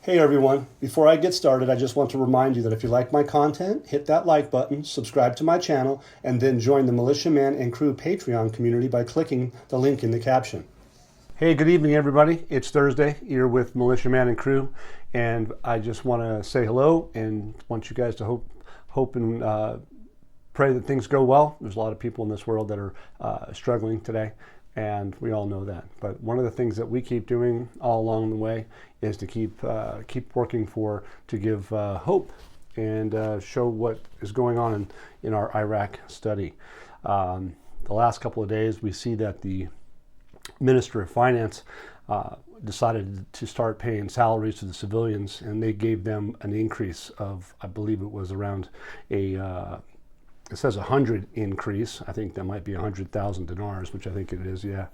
Hey everyone, before I get started, I just want to remind you that if you like my content, hit that like button, subscribe to my channel, and then join the Militiaman and Crew Patreon community by clicking the link in the caption. Hey, good evening everybody. It's Thursday. You're with Militiaman and Crew, and I just want to say hello and want you guys to hope and pray that things go well. There's a lot of people in this world that are struggling today, and we all know that. But one of the things that we keep doing all along the way is to keep working to give hope and show what is going on in our Iraq study. The last couple of days, we see that the Minister of Finance decided to start paying salaries to the civilians, and they gave them an increase of, I believe it was around it says 100 increase. I think that might be 100,000 dinars, which I think it is, yeah.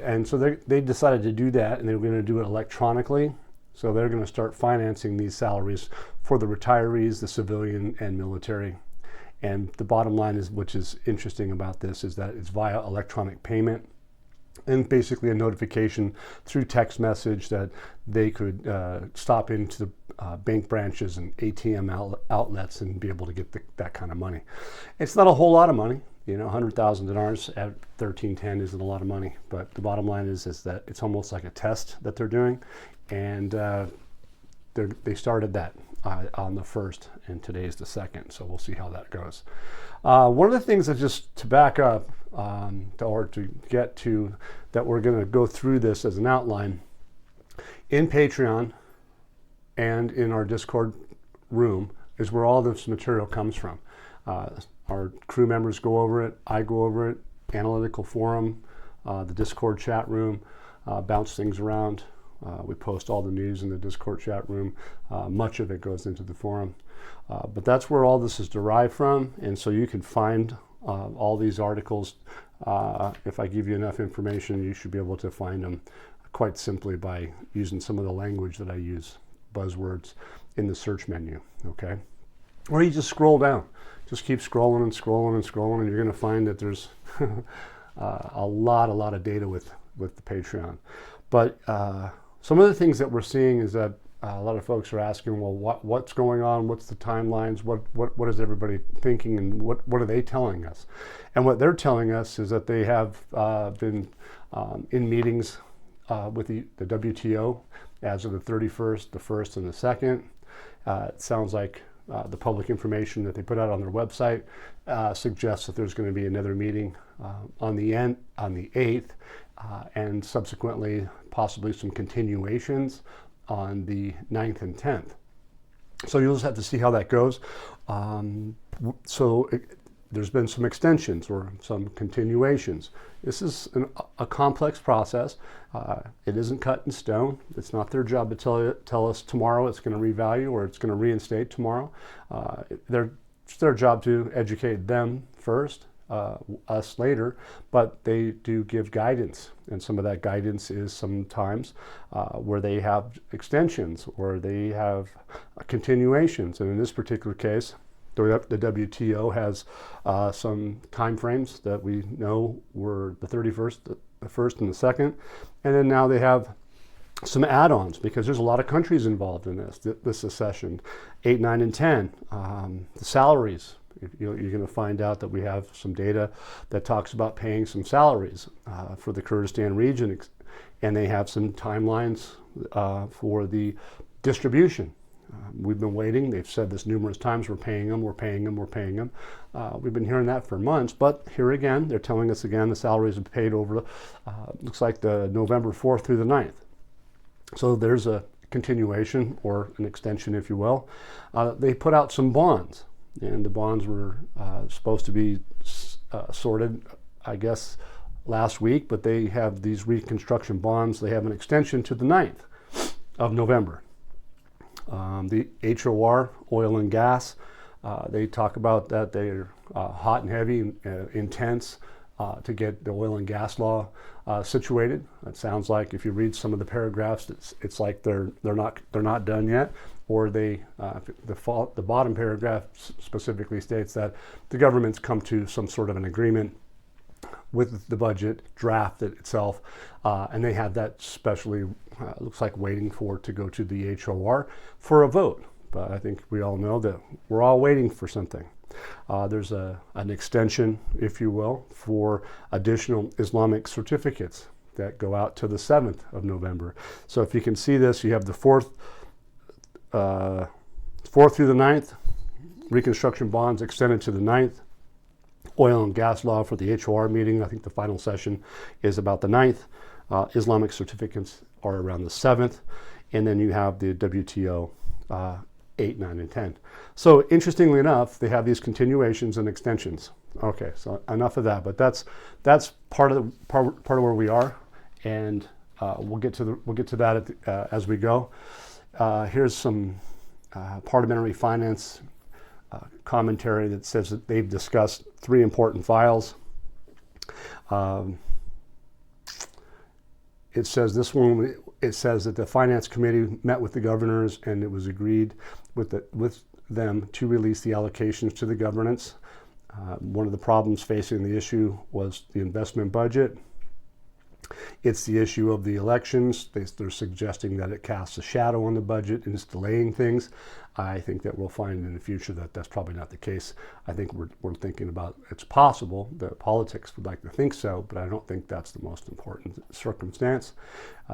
And so they decided to do that, and they were going to do it electronically. So they're going to start financing these salaries for the retirees, the civilian and military. And the bottom line is, which is interesting about this, is that it's via electronic payment, and basically a notification through text message that they could stop into the bank branches and ATM outlets and be able to get that kind of money. It's not a whole lot of money, 100,000 dinars at 1310 isn't a lot of money, but the bottom line is that it's almost like a test that they're doing, and they started that on the 1st, and today's the 2nd, so we'll see how that goes. One of the things that, just to back up or to get to, that we're going to go through this as an outline in Patreon and in our Discord room, is where all this material comes from. Our crew members go over it, I go over it, analytical forum, the Discord chat room, bounce things around. We post all the news in the Discord chat room. Much of it goes into the forum. But that's where all this is derived from, and so you can find all these articles. If I give you enough information, you should be able to find them quite simply by using some of the language that I use, buzzwords, in the search menu, okay? Or you just scroll down. Just keep scrolling and scrolling and scrolling, and you're going to find that there's a lot of data with the Patreon. But some of the things that we're seeing is that a lot of folks are asking, well, what's going on? What's the timelines? What is everybody thinking, and what are they telling us? And what they're telling us is that they have been in meetings with the WTO as of the 31st, the 1st, and the 2nd. It sounds like the public information that they put out on their website suggests that there's going to be another meeting on the 8th, and subsequently possibly some continuations on the 9th and 10th. So you'll just have to see how that goes. There's been some extensions or some continuations. This is a complex process. It isn't cut in stone. It's not their job to tell us tomorrow it's going to revalue or it's going to reinstate tomorrow. It's their job to educate them first, us later, but they do give guidance, and some of that guidance is sometimes where they have extensions or they have continuations. And in this particular case, the WTO has some time frames that we know were the 31st, the 1st, and the 2nd, and then now they have some add-ons, because there's a lot of countries involved in this session, 8, 9, and 10. The salaries. You're going to find out that we have some data that talks about paying some salaries for the Kurdistan region, and they have some timelines for the distribution. We've been waiting. They've said this numerous times. We're paying them. We've been hearing that for months, but here again, they're telling us again the salaries are paid over, looks like the November 4th through the 9th. So there's a continuation or an extension, if you will. They put out some bonds, and the bonds were supposed to be sorted, I guess, last week, but they have these reconstruction bonds. They have an extension to the 9th of November. The HOR, oil and gas, they talk about that they're hot and heavy, intense to get the oil and gas law situated. It sounds like if you read some of the paragraphs, it's like they're not done yet, or the bottom paragraph specifically states that the government's come to some sort of an agreement with the budget drafted itself, and they had that specially, looks like waiting for it to go to the HOR for a vote. But I think we all know that we're all waiting for something. There's an extension, if you will, for additional Islamic certificates that go out to the 7th of November. So if you can see this, you have the 4th through the 9th, reconstruction bonds extended to the 9th, oil and gas law for the HOR meeting. I think the final session is about the 9th. Islamic certificates are around the 7th. And then you have the WTO 8, 9, and 10. So interestingly enough, they have these continuations and extensions. Okay, so enough of that. But that's part of where we are, and we'll get to that as we go. Here's some parliamentary finance commentary that says that they've discussed 3 important files. It says this one. It says that the Finance Committee met with the governors, and it was agreed with them to release the allocations to the governance. One of the problems facing the issue was the investment budget. It's the issue of the elections. They're suggesting that it casts a shadow on the budget and is delaying things. I think that we'll find in the future that that's probably not the case. I think we're thinking about it's possible that politics would like to think so, but I don't think that's the most important circumstance.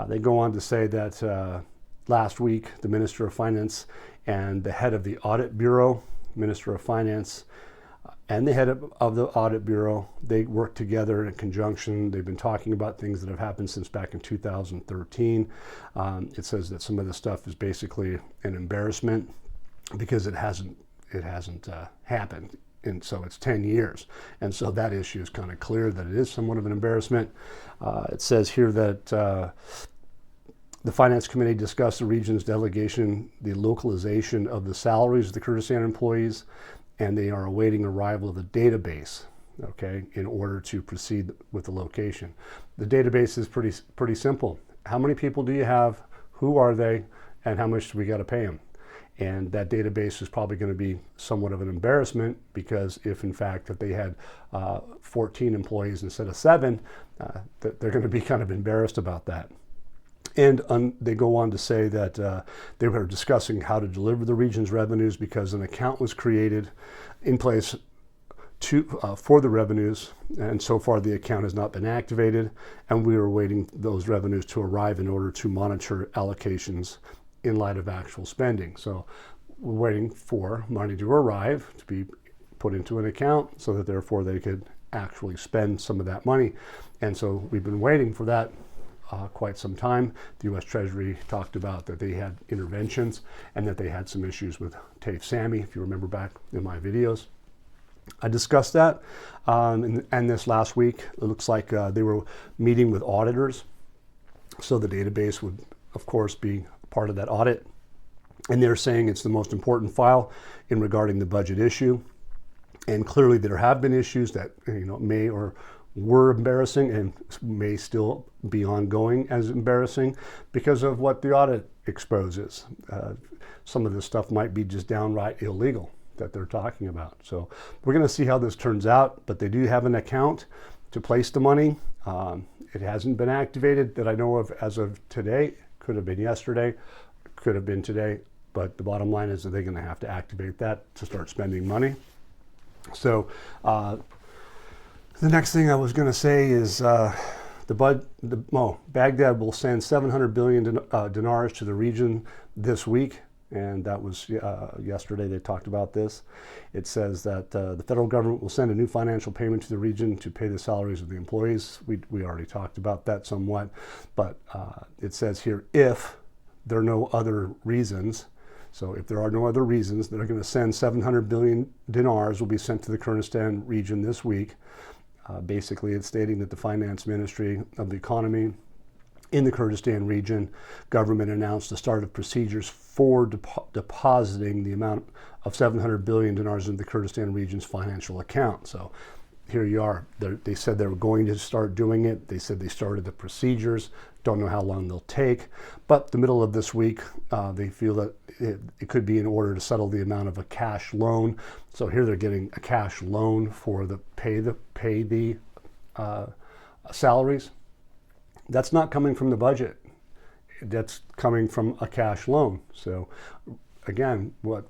They go on to say that last week, the Minister of Finance and the head of the Audit Bureau, Minister of Finance, and the head of the Audit Bureau, they work together in conjunction. They've been talking about things that have happened since back in 2013. It says that some of the stuff is basically an embarrassment because it hasn't happened. And so it's 10 years. And so that issue is kind of clear that it is somewhat of an embarrassment. It says here that the Finance Committee discussed the region's delegation, the localization of the salaries of the Kurdistan employees, and they are awaiting arrival of the database, okay, in order to proceed with the location. The database is pretty simple. How many people do you have? Who are they? And how much do we got to pay them? And that database is probably going to be somewhat of an embarrassment, because if in fact that they had 14 employees instead of 7, they're going to be kind of embarrassed about that. And they go on to say that they were discussing how to deliver the region's revenues, because an account was created in place for the revenues, and so far the account has not been activated, and we are waiting those revenues to arrive in order to monitor allocations in light of actual spending. So we're waiting for money to arrive to be put into an account so that therefore they could actually spend some of that money. And so we've been waiting for that quite some time. The U.S. Treasury talked about that they had interventions and that they had some issues with TAFE SAMI, if you remember back in my videos. I discussed that, and this last week, it looks like they were meeting with auditors. So the database would, of course, be part of that audit. And they're saying it's the most important file in regarding the budget issue. And clearly there have been issues that may or were embarrassing and may still be ongoing as embarrassing because of what the audit exposes. Some of this stuff might be just downright illegal that they're talking about. So we're going to see how this turns out, but they do have an account to place the money. It hasn't been activated that I know of as of today. Could have been yesterday, could have been today, but the bottom line is that they're going to have to activate that to start spending money. So the next thing I was going to say is Baghdad will send 700 billion dinars to the region this week. And that was yesterday they talked about this. It says that the federal government will send a new financial payment to the region to pay the salaries of the employees. We already talked about that somewhat, but it says here, if there are no other reasons. So if there are no other reasons, they're going to send 700 billion dinars will be sent to the Kurdistan region this week. Basically, it's stating that the Finance Ministry of the Economy in the Kurdistan region government announced the start of procedures for depositing the amount of 700 billion dinars in the Kurdistan region's financial account. So here you are. They said they were going to start doing it. They said they started the procedures. Don't know how long they'll take. But the middle of this week, they feel that it could be in order to settle the amount of a cash loan. So here they're getting a cash loan for the pay the salaries. That's not coming from the budget. That's coming from a cash loan. So again, what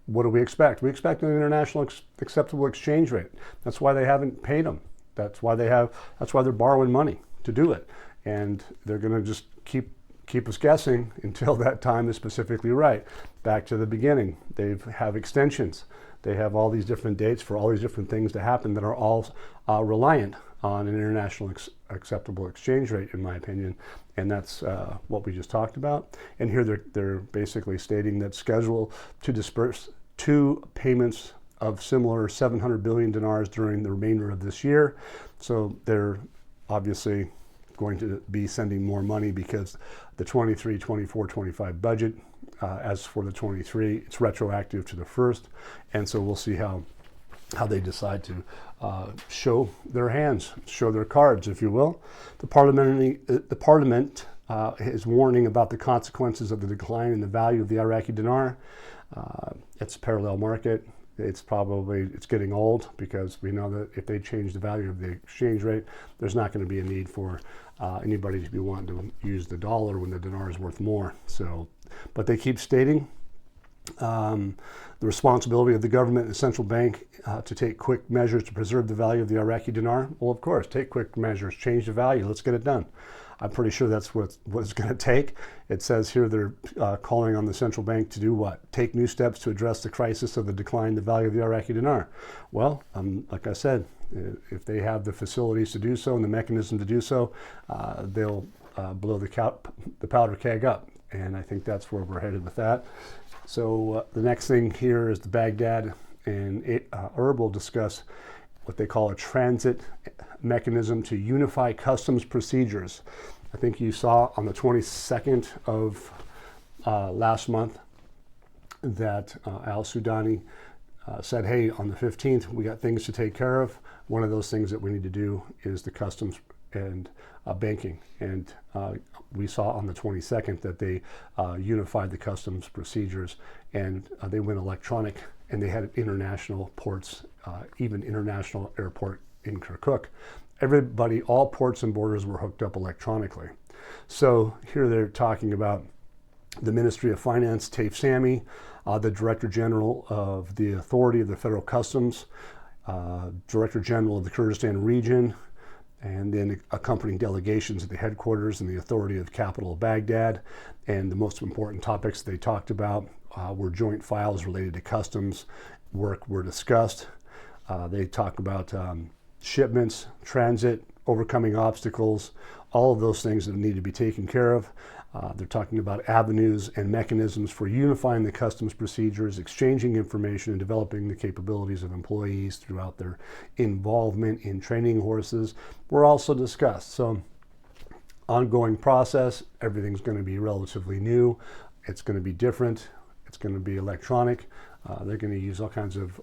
do we expect? We expect an international acceptable exchange rate. That's why they haven't paid them. That's why they're borrowing money to do it. And they're going to just keep us guessing until that time is specifically right. Back to the beginning, they have extensions. They have all these different dates for all these different things to happen that are all reliant on an international acceptable exchange rate, in my opinion. And that's what we just talked about. And here they're basically stating that schedule to disperse 2 payments of similar 700 billion dinars during the remainder of this year. So they're obviously going to be sending more money because the 23, 24, 25 budget, as for the 23, it's retroactive to the first. And so we'll see how they decide to show their hands, show their cards, if you will. The Parliament is warning about the consequences of the decline in the value of the Iraqi dinar. It's a parallel market. It's getting old, because we know that if they change the value of the exchange rate, there's not going to be a need for anybody to be wanting to use the dollar when the dinar is worth more. So, but they keep stating the responsibility of the government and the central bank to take quick measures to preserve the value of the Iraqi dinar. Well, of course, take quick measures, change the value, let's get it done. I'm pretty sure that's what it's going to take. It says here they're calling on the central bank to do what? Take new steps to address the crisis of the decline in the value of the Iraqi dinar. Well, like I said, if they have the facilities to do so and the mechanism to do so, they'll blow the powder keg up. And I think that's where we're headed with that. So the next thing here is the Baghdad and Erbil will discuss what they call a transit mechanism to unify customs procedures. I think you saw on the 22nd of last month that Al-Sudani said, hey, on the 15th, we got things to take care of. One of those things that we need to do is the customs and banking. And we saw on the 22nd that they unified the customs procedures, and they went electronic, and they had international ports, even international airport in Kirkuk. Everybody, all ports and borders were hooked up electronically. So here they're talking about the Ministry of Finance, Taif Sami, the Director General of the Authority of the Federal Customs, Director General of the Kurdistan region, and then accompanying delegations at the headquarters and the authority of the capital of Baghdad. And the most important topics they talked about were joint files related to customs work were discussed. They talk about shipments, transit, overcoming obstacles, all of those things that need to be taken care of. They're talking about avenues and mechanisms for unifying the customs procedures, exchanging information, and developing the capabilities of employees throughout their involvement in training horses were also discussed. So, ongoing process, everything's going to be relatively new. It's going to be different. It's going to be electronic. They're going to use all kinds of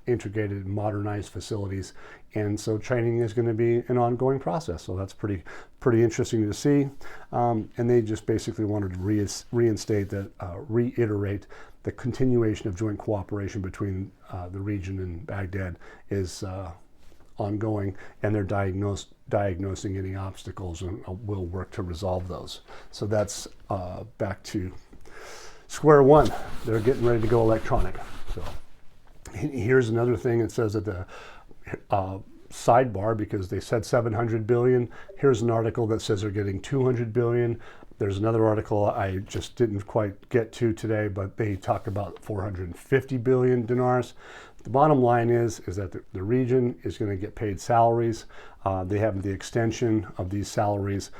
integrated, modernized facilities, and so training is going to be an ongoing process. So that's pretty interesting to see. And they just basically wanted to reiterate the continuation of joint cooperation between the region and Baghdad is ongoing, and they're diagnosing any obstacles and will work to resolve those. So that's back to square one. They're getting ready to go electronic. So here's another thing. It says at the sidebar, because they said 700 billion. Here's an article that says they're getting 200 billion. There's another article I just didn't quite get to today, but they talk about 450 billion dinars. The bottom line is that the region is going to get paid salaries. They have the extension of these salaries.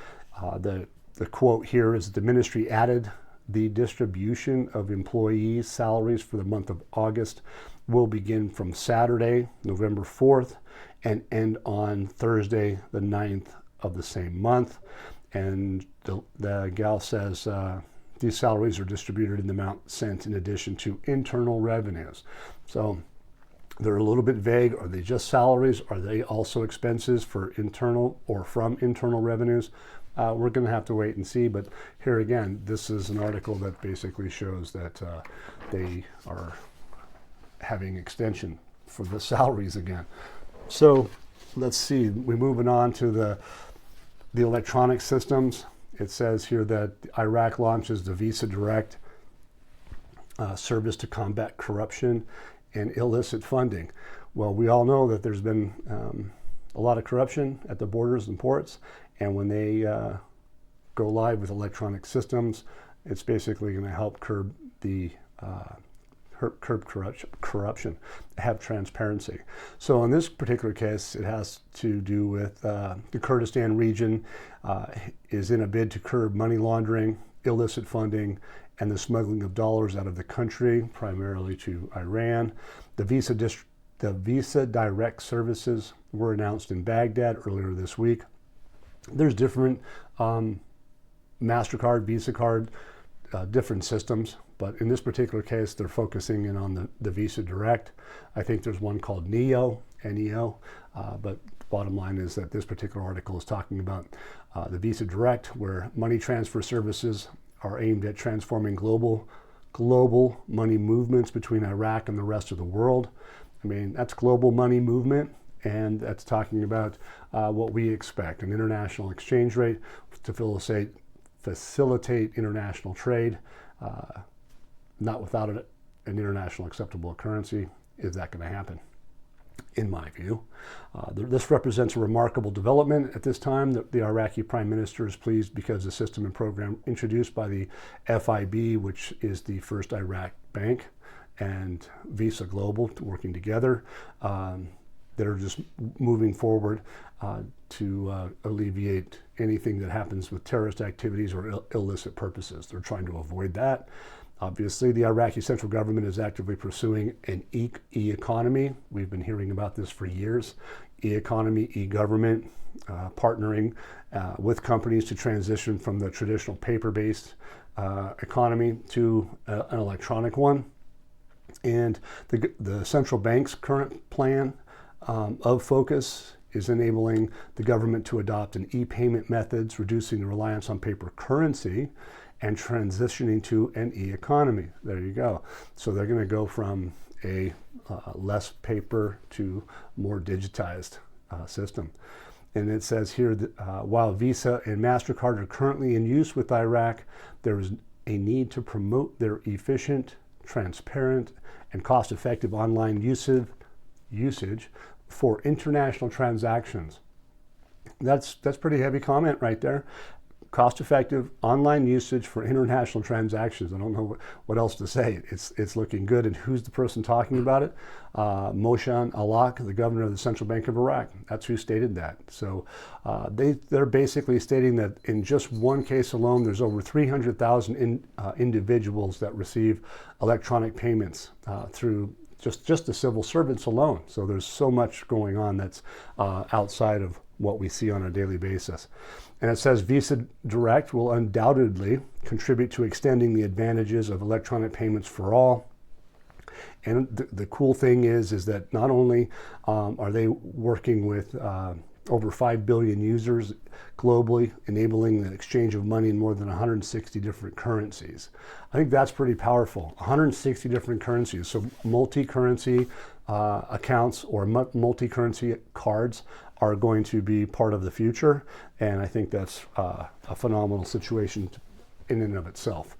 The quote here is the ministry added the distribution of employees' salaries for the month of August will begin from Saturday, November 4th, and end on Thursday, the 9th of the same month. And the gal says these salaries are distributed in the amount sent in addition to internal revenues. So they're a little bit vague. Are they just salaries? Are they also expenses for internal or from internal revenues? We're going to have to wait and see. But here again, this is an article that basically shows that they are having extension for the salaries again. So let's see, we're moving on to the electronic systems. It says here that Iraq launches the Visa Direct service to combat corruption and illicit funding. Well, we all know that there's been a lot of corruption at the borders and ports, and when they go live with electronic systems, it's basically going to help curb corruption, have transparency. So in this particular case, it has to do with the Kurdistan region is in a bid to curb money laundering, illicit funding, and the smuggling of dollars out of the country, primarily to Iran. The Visa Direct services were announced in Baghdad earlier this week. There's different MasterCard, Visa card, different systems, but in this particular case, they're focusing in on the Visa Direct. I think there's one called NEO, N-E-O, but the bottom line is that this particular article is talking about the Visa Direct, where money transfer services are aimed at transforming global money movements between Iraq and the rest of the world. I mean, that's global money movement, and that's talking about what we expect, an international exchange rate to facilitate international trade, not without an international acceptable currency. Is that going to happen? In my view, this represents a remarkable development at this time. The Iraqi Prime Minister is pleased because the system and program introduced by the FIB, which is the first Iraq bank, and Visa Global working together, that are just moving forward to alleviate anything that happens with terrorist activities or illicit purposes. They're trying to avoid that. Obviously, the Iraqi central government is actively pursuing an e-economy. We've been hearing about this for years. E-economy, e-government, partnering with companies to transition from the traditional paper-based economy to an electronic one. And the central bank's current plan of focus is enabling the government to adopt an e-payment methods, reducing the reliance on paper currency, and transitioning to an e-economy. There you go. So they're going to go from a less paper to more digitized system. And it says here that while Visa and MasterCard are currently in use with Iraq, there is a need to promote their efficient, transparent, and cost-effective online usage for international transactions. That's pretty heavy comment right there. Cost-effective online usage for international transactions. I don't know what else to say. It's looking good. And who's the person talking about it? Moshan Alak, the governor of the Central Bank of Iraq. That's who stated that. So they're basically stating that in just one case alone, there's over 300,000 individuals that receive electronic payments through just the civil servants alone. So there's so much going on that's outside of what we see on a daily basis. And it says Visa Direct will undoubtedly contribute to extending the advantages of electronic payments for all. And the cool thing is that not only are they working with over 5 billion users globally, enabling the exchange of money in more than 160 different currencies. I think that's pretty powerful. 160 different currencies. So multi-currency accounts or multi-currency cards are going to be part of the future. And I think that's a phenomenal situation in and of itself.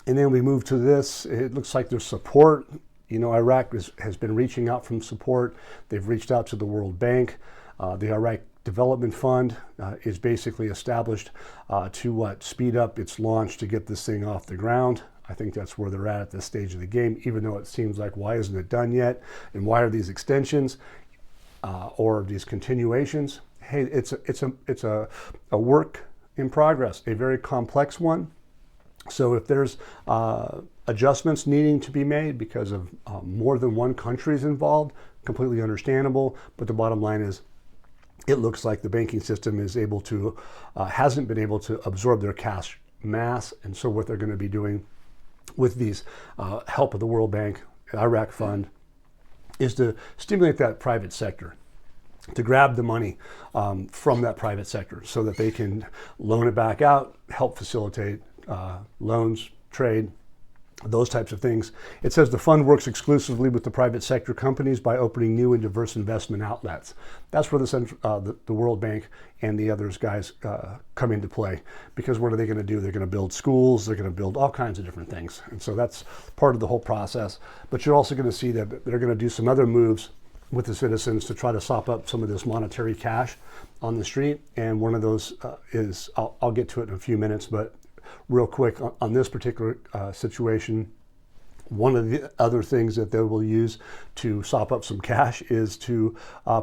And then we move to this. It looks like there's support. You know, Iraq has been reaching out for support. They've reached out to the World Bank. The Iraq Development Fund is basically established to speed up its launch to get this thing off the ground. I think that's where they're at this stage of the game, even though it seems like, why isn't it done yet? And why are these extensions or these continuations? Hey, it's a work in progress, a very complex one. So if there's adjustments needing to be made because of more than one country is involved, completely understandable. But the bottom line is, it looks like the banking system is able to, hasn't been able to absorb their cash mass. And so what they're going to be doing with these help of the World Bank, Iraq Fund, is to stimulate that private sector, to grab the money from that private sector so that they can loan it back out, help facilitate loans, trade, those types of things. It says the fund works exclusively with the private sector companies by opening new and diverse investment outlets. That's where the World Bank and the others guys come into play, because what are they going to do? They're going to build schools, they're going to build all kinds of different things. And so that's part of the whole process. But you're also going to see that they're going to do some other moves with the citizens to try to sop up some of this monetary cash on the street. And one of those is, I'll get to it in a few minutes, but real quick on this particular situation, one of the other things that they will use to sop up some cash is to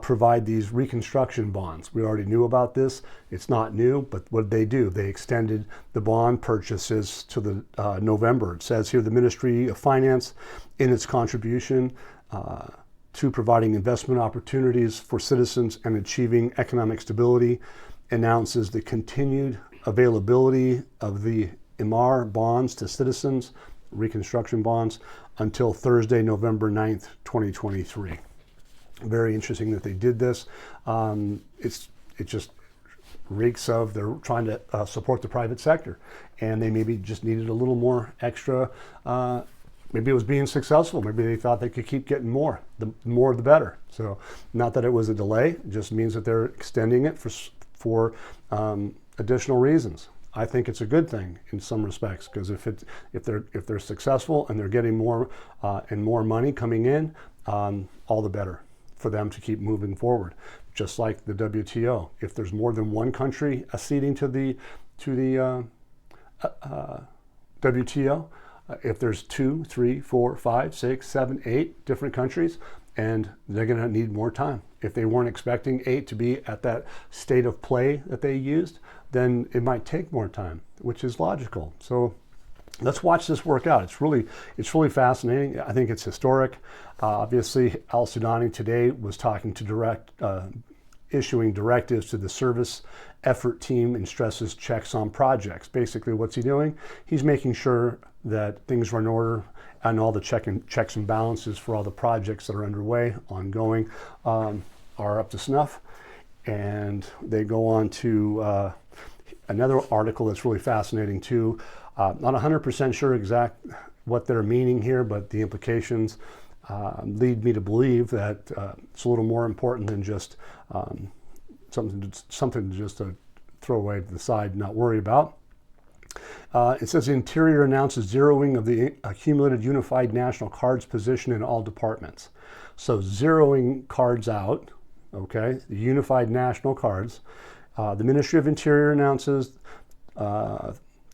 provide these reconstruction bonds. We already knew about this. It's not new, but what did they do? They extended the bond purchases to the November. It says here the Ministry of Finance, in its contribution to providing investment opportunities for citizens and achieving economic stability, announces the continued availability of the IMAR bonds to citizens, reconstruction bonds, until Thursday, November 9th, 2023. Very interesting that they did this. It just reeks of they're trying to support the private sector, and they maybe just needed a little more extra. Maybe it was being successful. Maybe they thought they could keep getting more. The more, the better. So, not that it was a delay. It just means that they're extending it for additional reasons. I think it's a good thing in some respects, because if they're successful and they're getting more and more money coming in, all the better for them to keep moving forward. Just like the WTO, if there's more than one country acceding to the WTO, if there's 2, 3, 4, 5, 6, 7, 8 different countries, and they're going to need more time. If they weren't expecting 8 to be at that state of play that they used, then it might take more time, which is logical. So let's watch this work out. It's really fascinating. I think it's historic. Obviously, Al-Sudani today was talking to issuing directives to the service effort team and stresses checks on projects. Basically, what's he doing? He's making sure that things are in order and all the checks and balances for all the projects that are underway, ongoing, are up to snuff. And they go on to another article that's really fascinating too. Not 100% sure exact what they're meaning here, but the implications lead me to believe that it's a little more important than just something to just throw away to the side and not worry about. It says the Interior announces zeroing of the accumulated unified national cards position in all departments. So zeroing cards out, okay, the unified national cards. The Ministry of Interior announces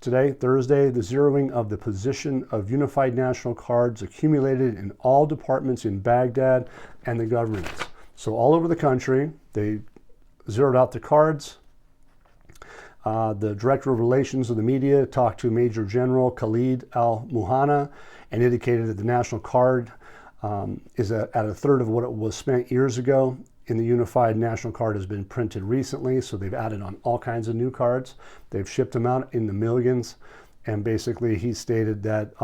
today, Thursday, the zeroing of the position of unified national cards accumulated in all departments in Baghdad and the governments. So all over the country, they zeroed out the cards. The Director of Relations of the Media talked to Major General Khalid Al-Muhanna and indicated that the national card is at a third of what it was spent years ago. In the unified national card has been printed recently, so they've added on all kinds of new cards. They've shipped them out in the millions, and basically he stated that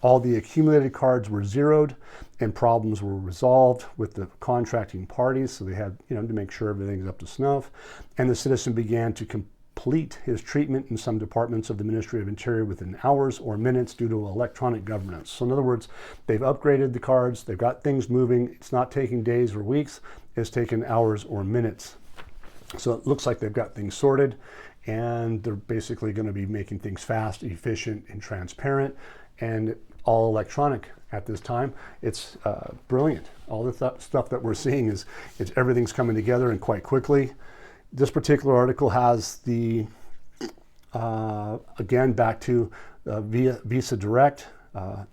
all the accumulated cards were zeroed and problems were resolved with the contracting parties, so they had to make sure everything's up to snuff, and the citizen began to complete his treatment in some departments of the Ministry of Interior within hours or minutes due to electronic governance. So in other words, they've upgraded the cards, they've got things moving. It's not taking days or weeks, it's taken hours or minutes. So it looks like they've got things sorted, and they're basically going to be making things fast, efficient, and transparent, and all electronic at this time. It's brilliant. All the stuff that we're seeing is everything's coming together and quite quickly. This particular article has the, again, back to Visa Direct.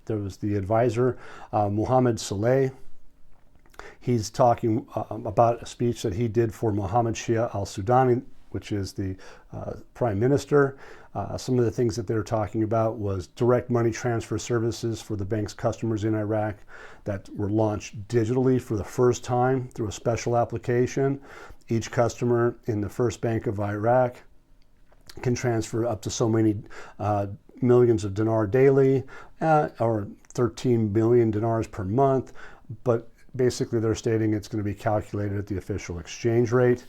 There was the advisor, Mohammed Saleh. He's talking about a speech that he did for Mohammed Shia al-Sudani, which is the prime minister. Some of the things that they were talking about was direct money transfer services for the bank's customers in Iraq that were launched digitally for the first time through a special application. Each customer in the First Bank of Iraq can transfer up to so many millions of dinar daily, or 13 million dinars per month. But basically they're stating it's going to be calculated at the official exchange rate.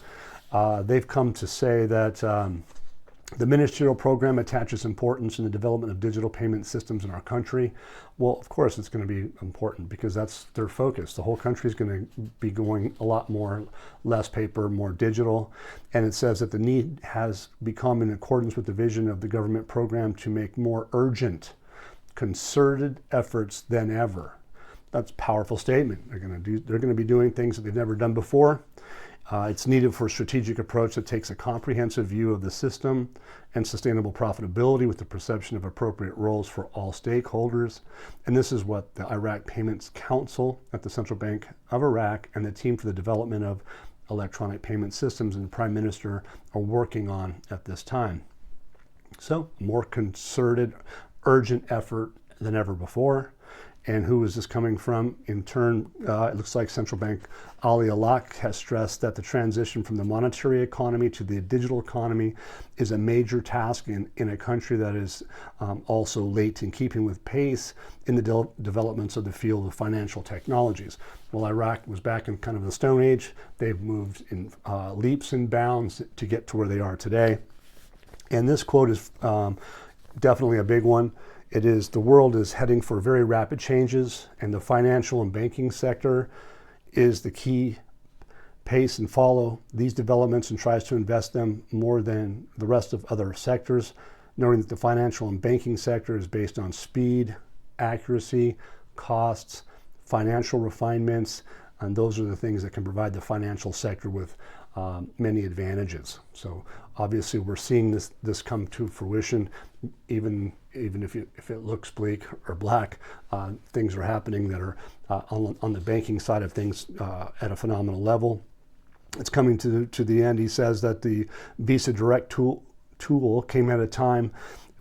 They've come to say that The ministerial program attaches importance in the development of digital payment systems in our country. Well, of course, it's going to be important because that's their focus. The whole country is going to be going a lot more, less paper, more digital. And it says that the need has become in accordance with the vision of the government program to make more urgent, concerted efforts than ever. That's a powerful statement. They're going to be doing things that they've never done before. It's needed for a strategic approach that takes a comprehensive view of the system and sustainable profitability with the perception of appropriate roles for all stakeholders. And this is what the Iraq Payments Council at the Central Bank of Iraq and the team for the development of electronic payment systems and the Prime Minister are working on at this time. So, more concerted, urgent effort than ever before. And who is this coming from? In turn, it looks like Central Bank Ali Alak has stressed that the transition from the monetary economy to the digital economy is a major task in a country that is also late in keeping with pace in the developments of the field of financial technologies. While Iraq was back in kind of the Stone Age, they've moved in leaps and bounds to get to where they are today. And this quote is definitely a big one. It is, the world is heading for very rapid changes, and the financial and banking sector is the key. Pace and follow these developments and tries to invest them more than the rest of other sectors, knowing that the financial and banking sector is based on speed, accuracy, costs, financial refinements, and those are the things that can provide the financial sector with many advantages. So obviously we're seeing this come to fruition, even if it looks bleak or black. Things are happening that are on the banking side of things at a phenomenal level. It's coming to the end. He says that the Visa Direct tool came at a time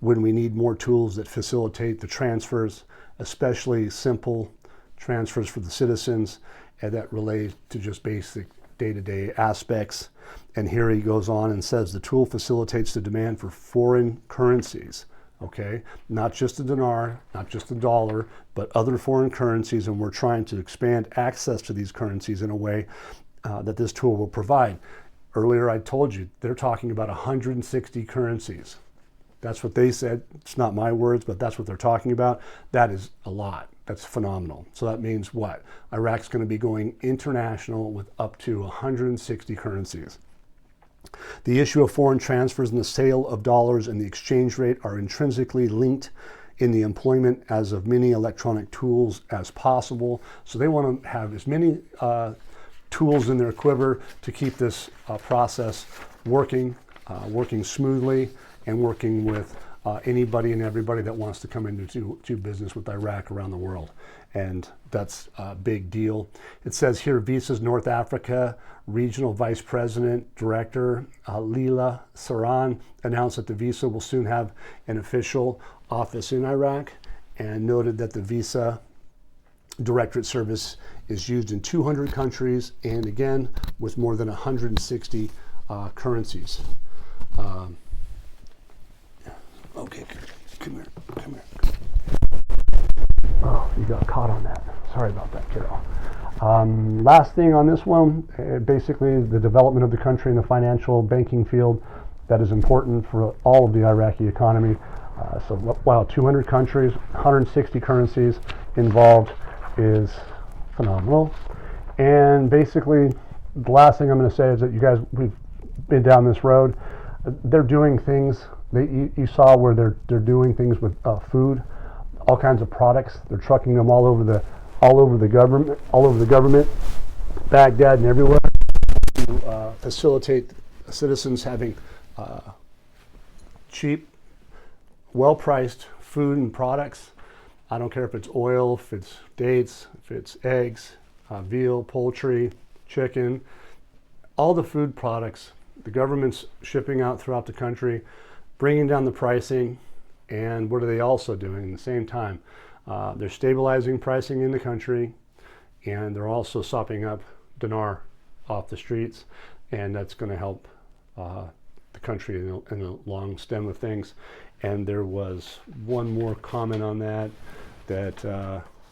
when we need more tools that facilitate the transfers, especially simple transfers for the citizens, and that relate to just basic day-to-day aspects. And here he goes on and says the tool facilitates the demand for foreign currencies, okay? Not just the dinar, not just the dollar, but other foreign currencies, and we're trying to expand access to these currencies in a way that this tool will provide. Earlier I told you, they're talking about 160 currencies. That's what they said. It's not my words, but that's what they're talking about. That is a lot. That's phenomenal. So that means what? Iraq's going to be going international with up to 160 currencies. The issue of foreign transfers and the sale of dollars and the exchange rate are intrinsically linked in the employment as of many electronic tools as possible. So they want to have as many tools in their quiver to keep this process working smoothly and working with anybody and everybody that wants to come into do business with Iraq around the world. And that's a big deal. It says here, Visa's North Africa Regional Vice President Director Leila Saran announced that the Visa will soon have an official office in Iraq, and noted that the Visa Directorate service is used in 200 countries, and again, with more than 160 currencies. Okay, come here. Oh, you got caught on that. Sorry about that, kiddo. Last thing on this one, basically the development of the country in the financial banking field that is important for all of the Iraqi economy. So wow, 200 countries, 160 currencies involved is phenomenal. And basically, the last thing I'm going to say is that you guys, we've been down this road. They're doing things. You saw where they're doing things with food, all kinds of products. They're trucking them all over the government, Baghdad and everywhere, to facilitate citizens having cheap, well-priced food and products. I don't care if it's oil, if it's dates, if it's eggs, veal, poultry, chicken, all the food products. The government's shipping out throughout the country, bringing down the pricing. And what are they also doing at the same time? They're stabilizing pricing in the country, and they're also sopping up dinar off the streets, and that's going to help the country in the long stem of things. And there was one more comment on that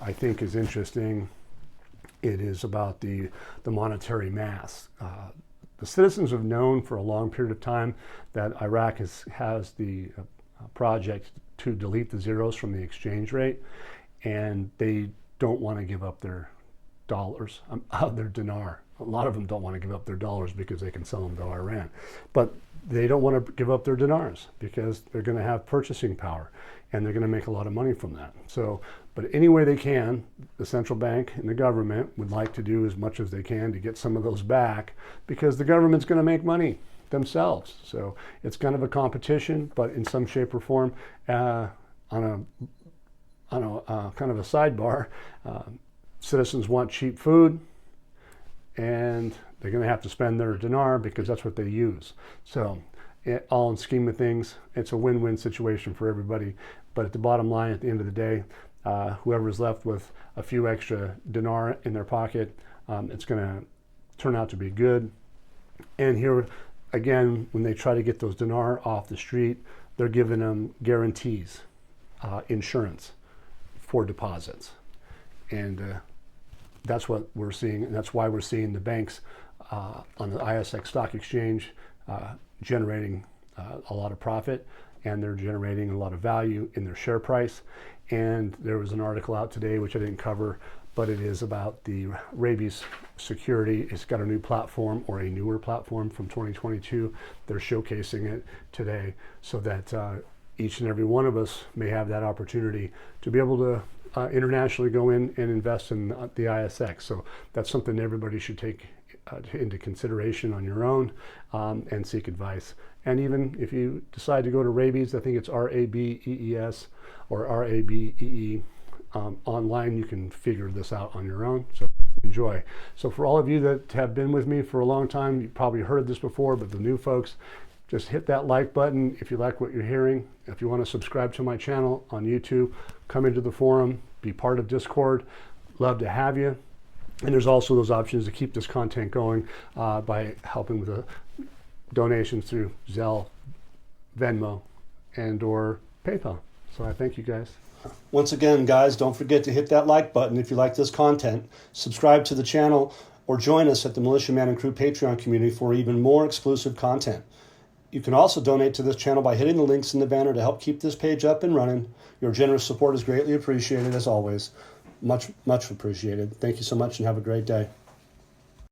I think is interesting. It is about the monetary mass. the citizens have known for a long period of time that Iraq has the project to delete the zeros from the exchange rate, and they don't want to give up their dollars, their dinar. A lot of them don't want to give up their dollars because they can sell them to Iran, but they don't want to give up their dinars because they're going to have purchasing power and they're going to make a lot of money from that. So, but any way they can, the central bank and the government would like to do as much as they can to get some of those back, because the government's going to make money themselves. So it's kind of a competition, but in some shape or form, on a kind of a sidebar, citizens want cheap food, and they're going to have to spend their dinar because that's what they use. So all in scheme of things, it's a win-win situation for everybody. But at the bottom line, at the end of the day, whoever's left with a few extra dinar in their pocket, it's going to turn out to be good. And here again, when they try to get those dinar off the street, they're giving them guarantees, insurance for deposits. And that's what we're seeing, and that's why we're seeing the banks on the ISX stock exchange generating a lot of profit, and they're generating a lot of value in their share price. And there was an article out today, which I didn't cover, but it is about the rabies security. It's got a new platform, or a newer platform from 2022. They're showcasing it today so that each and every one of us may have that opportunity to be able to internationally go in and invest in the ISX. So that's something everybody should take into consideration on your own, and seek advice. And even if you decide to go to rabies, I think it's RABEES or RABEE, online, you can figure this out on your own. So enjoy. So for all of you that have been with me for a long time, you probably heard this before, but the new folks, just hit that like button if you like what you're hearing. If you want to subscribe to my channel on YouTube, come into the forum, be part of Discord. Love to have you. And there's also those options to keep this content going by helping with the donations through Zelle, Venmo, and or PayPal. So I thank you guys. Once again, guys, don't forget to hit that like button if you like this content. Subscribe to the channel or join us at the Militia Man and Crew Patreon community for even more exclusive content. You can also donate to this channel by hitting the links in the banner to help keep this page up and running. Your generous support is greatly appreciated, as always. Much, much appreciated. Thank you so much, and have a great day.